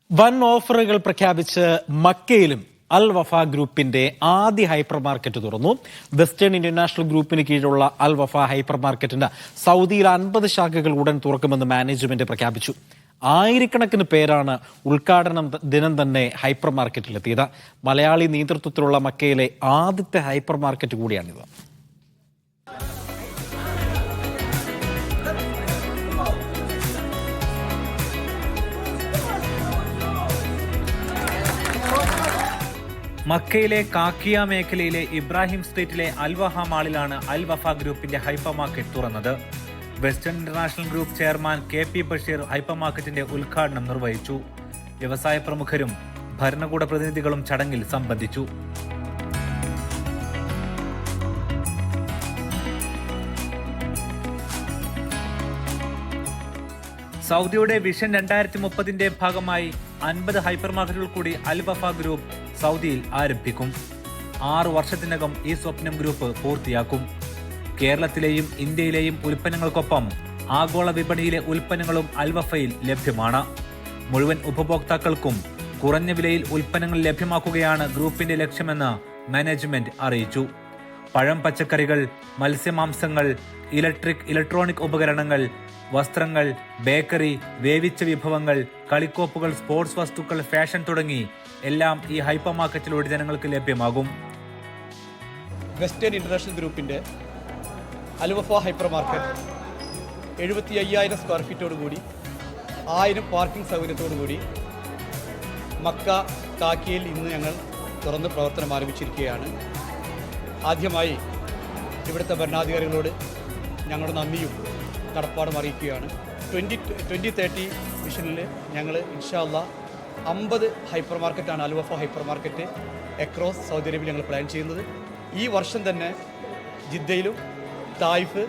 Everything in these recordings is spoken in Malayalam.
വൻ ഓഫറുകൾ പ്രഖ്യാപിച്ച് മക്കയിലും അൽ വഫ ഗ്രൂപ്പിന്റെ ആദ്യ ഹൈപ്പർ മാർക്കറ്റ് തുറന്നു. വെസ്റ്റേൺ ഇന്റർനാഷണൽ ഗ്രൂപ്പിന് കീഴിലുള്ള അൽ വഫ ഹൈപ്പർ മാർക്കറ്റിന് സൗദിയിൽ 50 ശാഖകൾ ഉടൻ തുറക്കുമെന്ന് മാനേജ്മെന്റ് പ്രഖ്യാപിച്ചു. ആയിരക്കണക്കിന് പേരാണ് ഉദ്ഘാടനം ദിനം തന്നെ ഹൈപ്പർ മാർക്കറ്റിലെത്തിയത്. മലയാളി നേതൃത്വത്തിലുള്ള മക്കയിലെ ആദ്യത്തെ ഹൈപ്പർ മാർക്കറ്റ് കൂടിയാണിത്. മക്കയിലെ കാക്കിയ മേഖലയിലെ ഇബ്രാഹിം സ്ട്രീറ്റിലെ അൽ വഫ മാളിലാണ് അൽ വഫ ഗ്രൂപ്പിന്റെ ഹൈപ്പർ മാർക്കറ്റ് തുറന്നത്. Western international group chairman KP Basheer hyper മാർക്കറ്റിന്റെ ഉദ്ഘാടനം നിർവഹിച്ചു. വ്യവസായ പ്രമുഖരും ഭരണകൂട പ്രതിനിധികളും ചടങ്ങിൽ സംബന്ധിച്ചു. സൗദിയുടെ വിഷൻ 2030 ഭാഗമായി 50 ഹൈപ്പർ മാർക്കറ്റുകൾ കൂടി അൽ വഫ ഗ്രൂപ്പ് സൗദിയിൽ ആരംഭിക്കും. 6 വർഷത്തിനകം ഈ സ്വപ്നം ഗ്രൂപ്പ് പൂർത്തിയാക്കും. കേരളത്തിലെയും ഇന്ത്യയിലെയും ഉൽപ്പന്നങ്ങൾക്കൊപ്പം ആഗോള വിപണിയിലെ ഉൽപ്പന്നങ്ങളും അൽ വഫയിൽ ലഭ്യമാണ്. മുഴുവൻ ഉപഭോക്താക്കൾക്കും കുറഞ്ഞ വിലയിൽ ഉൽപ്പന്നങ്ങൾ ലഭ്യമാക്കുകയാണ് ഗ്രൂപ്പിന്റെ ലക്ഷ്യമെന്ന് മാനേജ്മെന്റ് അറിയിച്ചു. പഴം, പച്ചക്കറികൾ, മത്സ്യമാംസങ്ങൾ, ഇലക്ട്രോണിക് ഉപകരണങ്ങൾ, വസ്ത്രങ്ങൾ, ബേക്കറി, വേവിച്ച വിഭവങ്ങൾ, കളിക്കോപ്പുകൾ, സ്പോർട്സ് വസ്തുക്കൾ, ഫാഷൻ തുടങ്ങി എല്ലാം ഈ ഹൈപ്പർ മാർക്കറ്റിലൂടെ ജനങ്ങൾക്ക് ലഭ്യമാകും. വെസ്റ്റേൺ ഇന്റർനാഷണൽ ഗ്രൂപ്പിന്റെ Al Wafa hyper market 75,000 square ഫീറ്റോടുകൂടി 1000 പാർക്കിംഗ് സൗകര്യത്തോടുകൂടി മക്ക കാക്കിയിൽ ഇന്ന് ഞങ്ങൾ തുറന്ന് പ്രവർത്തനം ആരംഭിച്ചിരിക്കുകയാണ്. ആദ്യമായി ഇവിടുത്തെ ഭരണാധികാരികളോട് ഞങ്ങളുടെ നന്ദിയും കടപ്പാടും അറിയിക്കുകയാണ്. 2030 വിഷനിൽ ഞങ്ങൾ ഇൻഷാ അല്ലാഹ് 50 ഹൈപ്പർ മാർക്കറ്റാണ് Al Wafa hyper market across Saudi അറേബ്യയിൽ ഞങ്ങൾ പ്ലാൻ ചെയ്യുന്നത്. ഈ വർഷം തന്നെ ജിദ്ദയിലും തായിഫ്,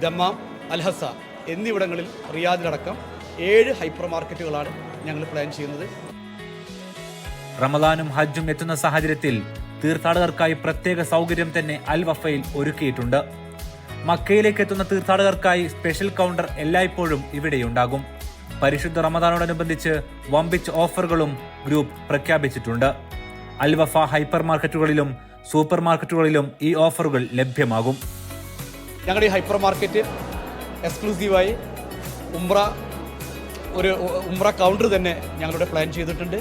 ദമ്മാം, അൽഹസ എന്നിവിടങ്ങളിൽ റിയാദിലടക്കം 7 ഹൈപ്പർ മാർക്കറ്റുകളാണ് ഞങ്ങൾ പ്ലാൻ ചെയ്യുന്നത്. റമദാനും ഹജ്ജും എത്തുന്ന സാഹചര്യത്തിൽ തീർത്ഥാടകർക്കായി പ്രത്യേക സൗകര്യം തന്നെ അൽ വഫയിൽ ഒരുക്കിയിട്ടുണ്ട്. മക്കയിലേക്ക് എത്തുന്ന തീർത്ഥാടകർക്കായി സ്പെഷ്യൽ കൗണ്ടർ എല്ലായ്പ്പോഴും ഇവിടെയുണ്ടാകും. പരിശുദ്ധ റമദാനോടനുബന്ധിച്ച് വമ്പിച്ച ഓഫറുകളും ഗ്രൂപ്പ് പ്രഖ്യാപിച്ചിട്ടുണ്ട്. അൽ വഫ ഹൈപ്പർ മാർക്കറ്റുകളിലും സൂപ്പർ മാർക്കറ്റുകളിലും ഈ ഓഫറുകൾ ലഭ്യമാകും. ഞങ്ങളുടെ ഈ ഹൈപ്പർ മാർക്കറ്റ് എക്സ്ക്ലൂസീവായി ഉംറ കൗണ്ടർ തന്നെ ഞങ്ങളുടെ പ്ലാൻ ചെയ്തിട്ടുണ്ട്.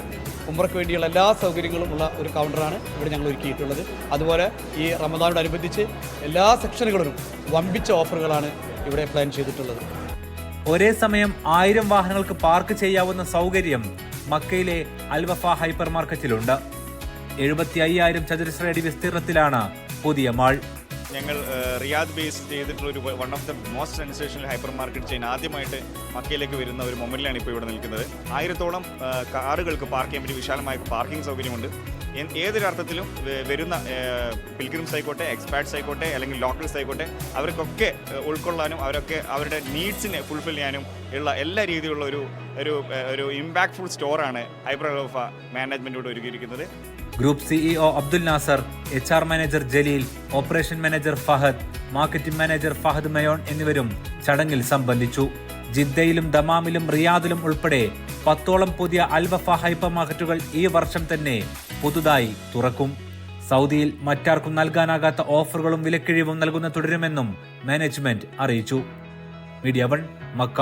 ഉംറയ്ക്ക് വേണ്ടിയുള്ള എല്ലാ സൗകര്യങ്ങളും ഉള്ള ഒരു കൗണ്ടറാണ് ഇവിടെ ഞങ്ങൾ ഒരുക്കിയിട്ടുള്ളത്. അതുപോലെ ഈ റമദാനോടനുബന്ധിച്ച് എല്ലാ സെക്ഷനുകളിലും വമ്പിച്ച ഓഫറുകളാണ് ഇവിടെ പ്ലാൻ ചെയ്തിട്ടുള്ളത്. ഒരേ സമയം 1000 വാഹനങ്ങൾക്ക് പാർക്ക് ചെയ്യാവുന്ന സൗകര്യം മക്കയിലെ അൽ വഫ ഹൈപ്പർ മാർക്കറ്റിലുണ്ട്. 75,000 ചതുരശ്ര അടി വിസ്തീർണത്തിലാണ് പുതിയ മാൾ. ഞങ്ങൾ റിയാദ് ബേസ് ചെയ്തിട്ടുള്ള one of the most sensational hyper market chain ആദ്യമായിട്ട് മക്കയിലേക്ക് വരുന്ന ഒരു മൊമെന്റിലാണ് ഇപ്പോൾ ഇവിടെ നിൽക്കുന്നത്. 1000-ഓളം കാറുകൾക്ക് പാർക്ക് ചെയ്യാൻ പറ്റിയ വിശാലമായ പാർക്കിംഗ് സൗകര്യമുണ്ട്. ഏതൊരർത്ഥത്തിലും വരുന്ന പിൽഗ്രിംസ് ആയിക്കോട്ടെ, എക്സ്പാർട്സ് ആയിക്കോട്ടെ, അല്ലെങ്കിൽ ലോക്കൽസ് ആയിക്കോട്ടെ, അവർക്കൊക്കെ ഉൾക്കൊള്ളാനും അവരുടെ നീഡ്സിനെ ഫുൾഫിൽ ചെയ്യാനും ഉള്ള എല്ലാ രീതിയിലുള്ള ഒരു ഇമ്പാക്ട്ഫുൾ സ്റ്റോറാണ് ഹൈപ്പർ വഫ മാനേജ്മെന്റോട് ഒരുക്കിയിരിക്കുന്നത്. Group CEO Abdul Nasar, HR manager Jaleel, operation manager Fahad, marketing manager Fahad Mayon എന്നിവരും ചടങ്ങിൽ സംബന്ധിച്ചു. ജിദ്ദയിലും ദമാമിലും റിയാദിലും ഉൾപ്പെടെ 10ഓളം പുതിയ അൽ വഫ ഹൈപ്പർ മാർക്കറ്റുകൾ ഈ വർഷം തന്നെ പുതുതായി തുറക്കും. സൗദിയിൽ മറ്റാർക്കും നൽകാനാകാത്ത ഓഫറുകളും വിലക്കിഴിവും നൽകുന്ന തുടരുമെന്നും മാനേജ്മെന്റ് അറിയിച്ചു. Media 1 Mecca.